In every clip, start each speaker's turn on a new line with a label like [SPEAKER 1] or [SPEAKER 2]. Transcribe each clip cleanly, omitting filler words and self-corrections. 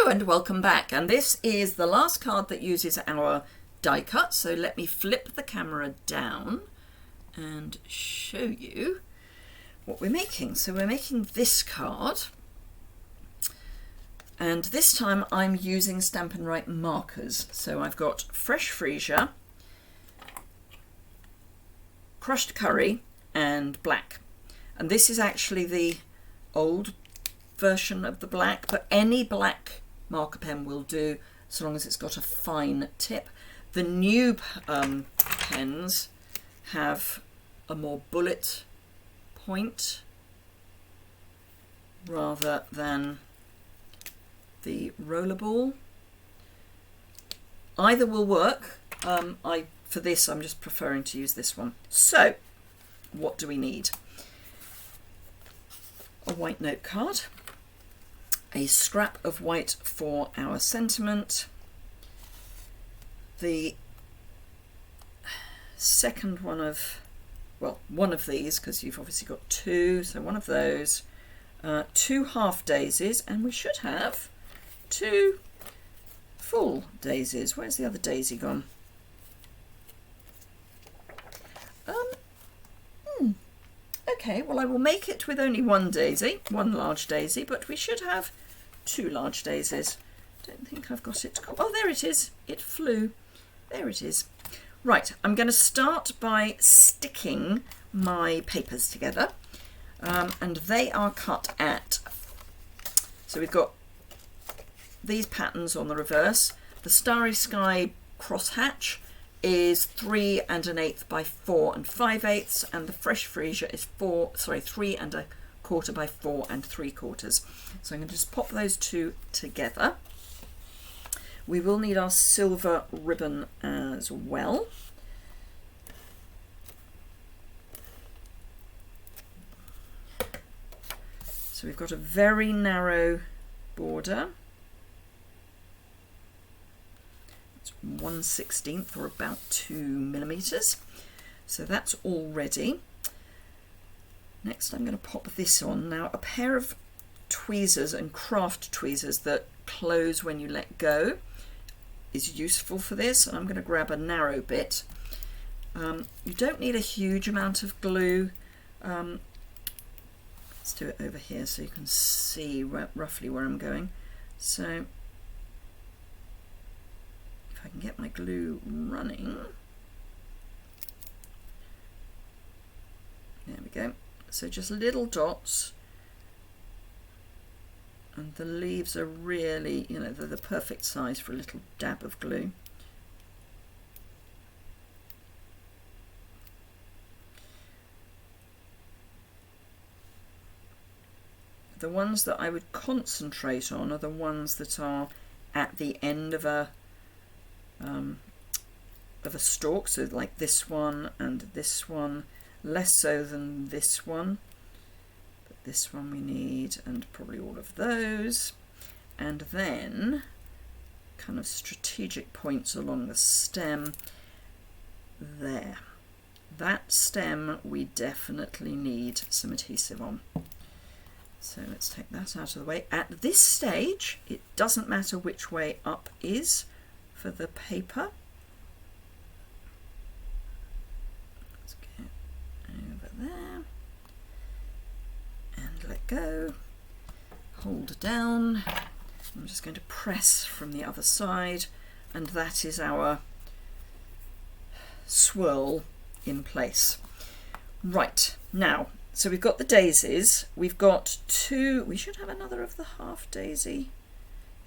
[SPEAKER 1] Hello and welcome back, and this is the last card that uses our die cut, so let me flip the camera down and show you what we're making. So we're making this card, and this time I'm using Stampin' Write markers. So I've got fresh freesia, crushed curry and black, and this is actually the old version of the black, but any black marker pen will do so long as it's got a fine tip. The new pens have a more bullet point rather than the rollerball. Either will work. For this I'm just preferring to use this one. So what do we need? A white note card, a scrap of white for our sentiment, the second one of these, because you've obviously got two, so one of those, two half daisies, and we should have two full daisies. Where's the other daisy gone? Okay, well I will make it with only one daisy, one large daisy, but we should have two large daisies. Don't think I've got it. Oh, there it is. It flew. There it is. Right, I'm going to start by sticking my papers together, and they are cut at, so we've got these patterns on the reverse. The Starry Sky crosshatch is 3 1/8 by 4 5/8, and the fresh freesia is 3 1/4 by 4 3/4. So I'm going to just pop those two together. We will need our silver ribbon as well. So we've got a very narrow border. 1/16 or about 2 millimeters. So that's all ready. Next I'm going to pop this on. Now a pair of tweezers and craft tweezers that close when you let go is useful for this. I'm going to grab a narrow bit. You don't need a huge amount of glue. Let's do it over here so you can see roughly where I'm going. So I can get my glue running. There we go. So just little dots, and the leaves are really, they're the perfect size for a little dab of glue. The ones that I would concentrate on are the ones that are at the end of a stalk, so like this one and this one, less so than this one, but this one we need, and probably all of those, and then kind of strategic points along the stem there. That stem we definitely need some adhesive on. So let's take that out of the way. At this stage it doesn't matter which way up is for the paper. Let's get over there and let go. Hold down. I'm just going to press from the other side, and that is our swirl in place. Right, now, so we've got the daisies, we've got two, we should have another of the half daisy.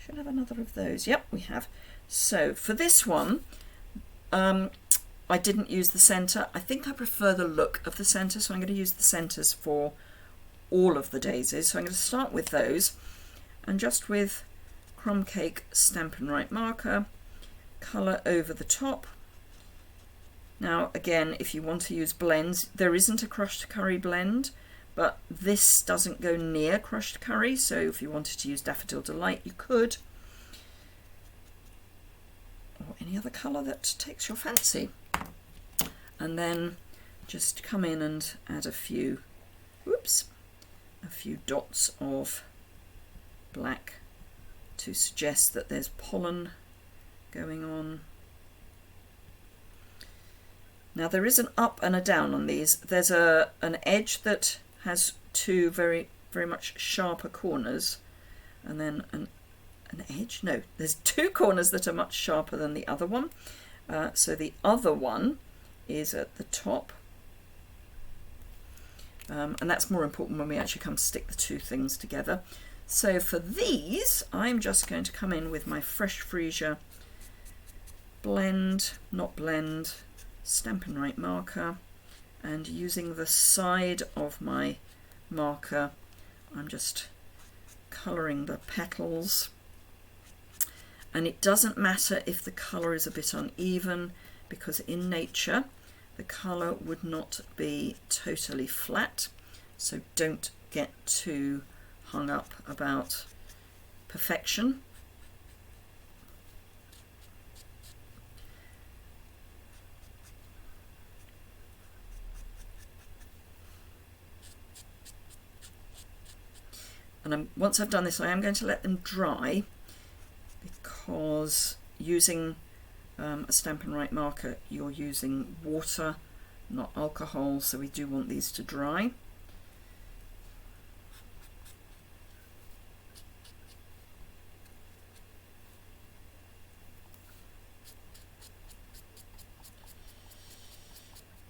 [SPEAKER 1] Should have another of those. Yep, we have. So for this one, I didn't use the centre. I think I prefer the look of the centre, so I'm going to use the centres for all of the daisies. So I'm going to start with those, and just with crumb cake Stampin' Write marker, colour over the top. Now again, if you want to use blends, there isn't a crushed curry blend, but this doesn't go near crushed curry, so if you wanted to use Daffodil Delight you could, or any other colour that takes your fancy. And then just come in and add a few dots of black to to suggest that there's pollen going on. Now there is an up and a down on these. There's an edge that has two very much sharper corners, and then an edge. No, there's two corners that are much sharper than the other one. So the other one is at the top, and that's more important when we actually come to stick the two things together. So for these, I'm just going to come in with my Fresh Freesia Stampin' Right marker, and using the side of my marker, I'm just colouring the petals. And it doesn't matter if the colour is a bit uneven, because in nature the colour would not be totally flat, so don't get too hung up about perfection. And once I've done this, I am going to let them dry, because using a Stampin' Right marker, you're using water, not alcohol, so we do want these to dry.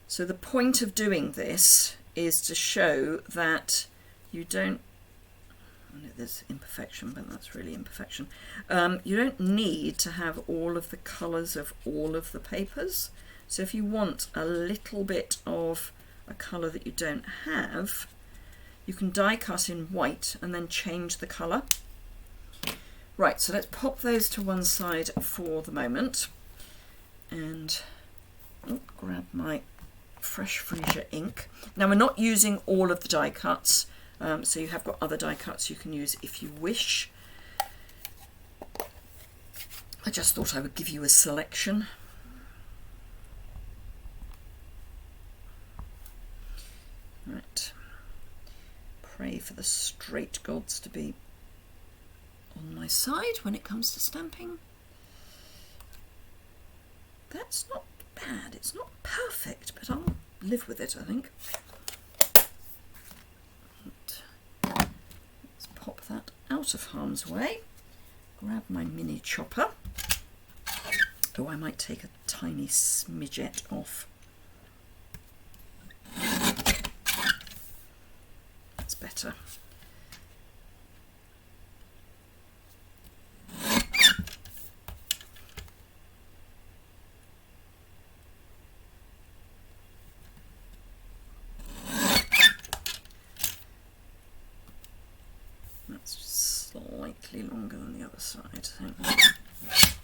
[SPEAKER 1] So the point of doing this is to show that you don't, I know there's imperfection, but that's really imperfection. You don't need to have all of the colours of all of the papers. So if you want a little bit of a colour that you don't have, you can die cut in white and then change the colour. Right, so let's pop those to one side for the moment, and grab my Fresh Freesia ink. Now we're not using all of the die cuts, so you have got other die cuts you can use if you wish. I just thought I would give you a selection. Right. Pray for the straight gods to be on my side when it comes to stamping. That's not bad. It's not perfect, but I'll live with it, I think. Let's pop that out of harm's way. Grab my mini chopper. Oh, I might take a tiny smidget off. That's better. That's slightly longer than the other side.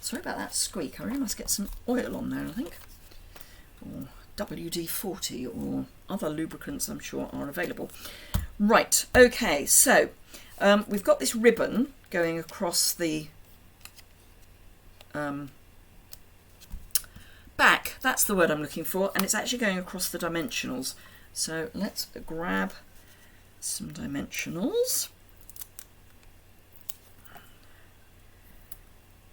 [SPEAKER 1] Sorry about that squeak. I really must get some oil on there, I think. Or WD-40 or other lubricants I'm sure are available. Right, okay, so we've got this ribbon going across the back, that's the word I'm looking for, and it's actually going across the dimensionals. So let's grab some dimensionals.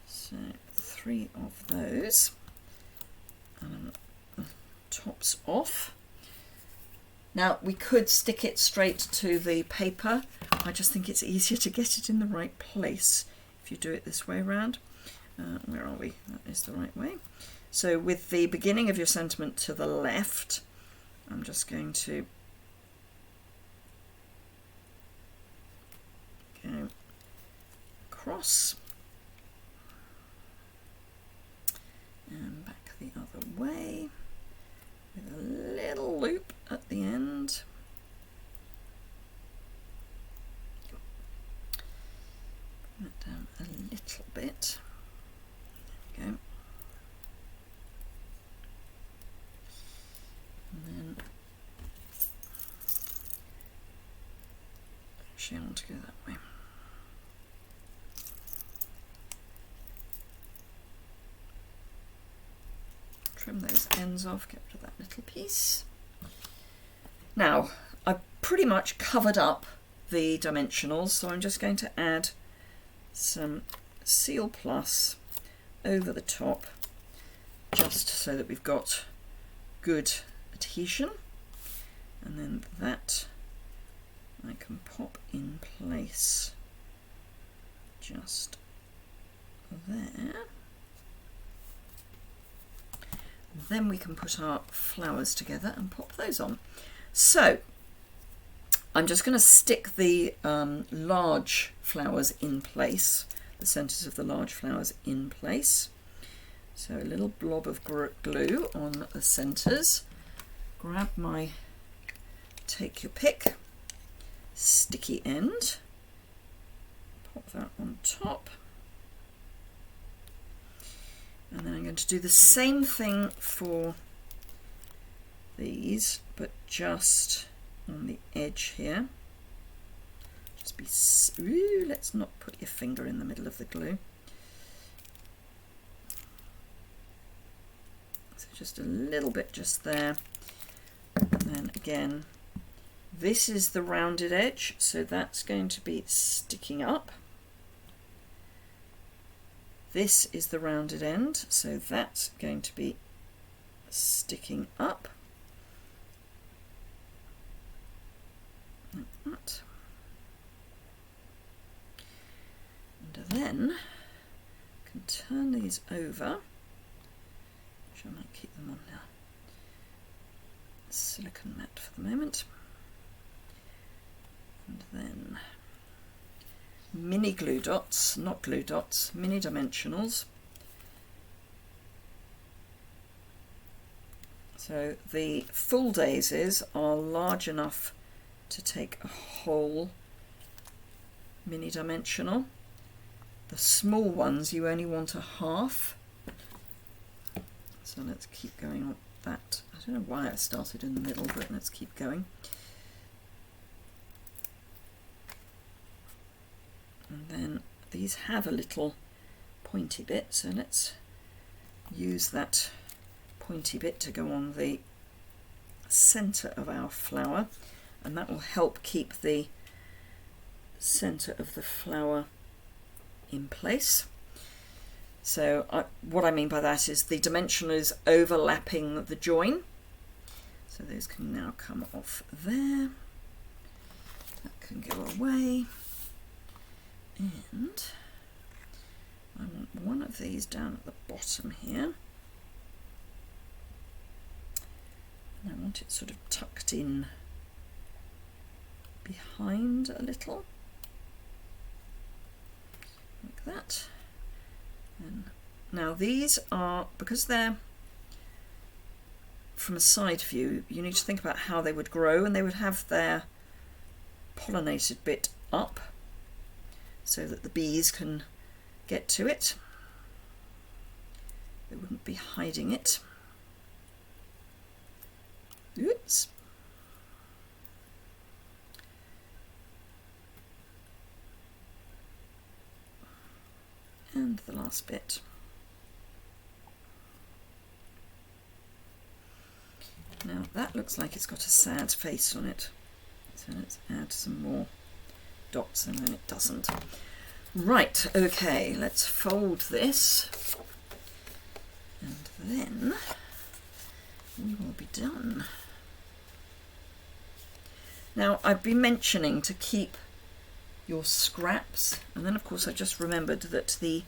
[SPEAKER 1] So 3 of those, tops off. Now we could stick it straight to the paper. I just think it's easier to get it in the right place if you do it this way around. Where are we? That is the right way. So with the beginning of your sentiment to the left, I'm just going to go across and back the other way with a little loop at the end. Bring that down a little bit. There we go. And then actually I want to go that way. Trim those ends off, get rid of that little piece. Now, I've pretty much covered up the dimensionals, so I'm just going to add some Seal Plus over the top, just so that we've got good adhesion, and then that I can pop in place just there. Then we can put our flowers together and pop those on. So I'm just going to stick the large flowers in place, the centres of the large flowers in place. So a little blob of glue on the centres. Grab my, take your pick, sticky end, pop that on top. And then I'm going to do the same thing for these, but just on the edge here. Just be, ooh, let's not put your finger in the middle of the glue. So just a little bit just there. And then again, this is the rounded edge, so that's going to be sticking up. This is the rounded end, so that's going to be sticking up. Like that. And then I can turn these over, which I might keep them on now. Silicone mat for the moment. And then mini glue dots, not glue dots, mini dimensionals. So the full daisies are large enough to take a whole mini dimensional. The small ones you only want a half. So let's keep going on that. I don't know why I started in the middle, but let's keep going. And then these have a little pointy bit, so let's use that pointy bit to go on the centre of our flower, and that will help keep the centre of the flower in place. So what I mean by that is the dimensional is overlapping the join, so those can now come off there. That can go away. And I want one of these down at the bottom here, and I want it sort of tucked in behind a little, like that. And now these are, because they're from a side view, you need to think about how they would grow, and they would have their pollinated bit up, so that the bees can get to it. They wouldn't be hiding it. Oops. And the last bit. Now that looks like it's got a sad face on it. So let's add some more dots, and then it doesn't. Right, okay, let's fold this, and then we will be done. Now I've been mentioning to keep your scraps, and then of course I just remembered that the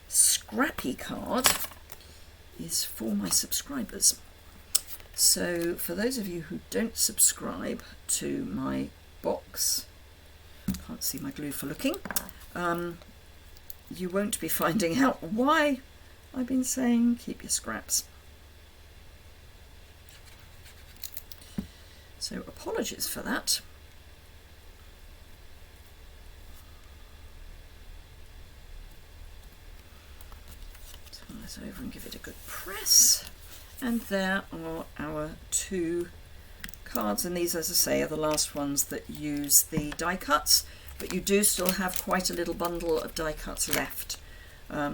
[SPEAKER 1] scrappy card is for my subscribers. So for those of you who don't subscribe to my box, can't see my glue for looking, you won't be finding out why I've been saying keep your scraps. So apologies for that. Turn this over and give it a good press. And there are our two cards, and these, as I say, are the last ones that use the die cuts, but you do still have quite a little bundle of die cuts left.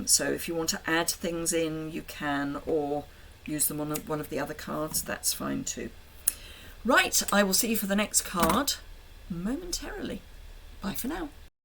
[SPEAKER 1] So if you want to add things in, you can, or use them on one of the other cards, that's fine too. Right, I will see you for the next card momentarily. Bye for now.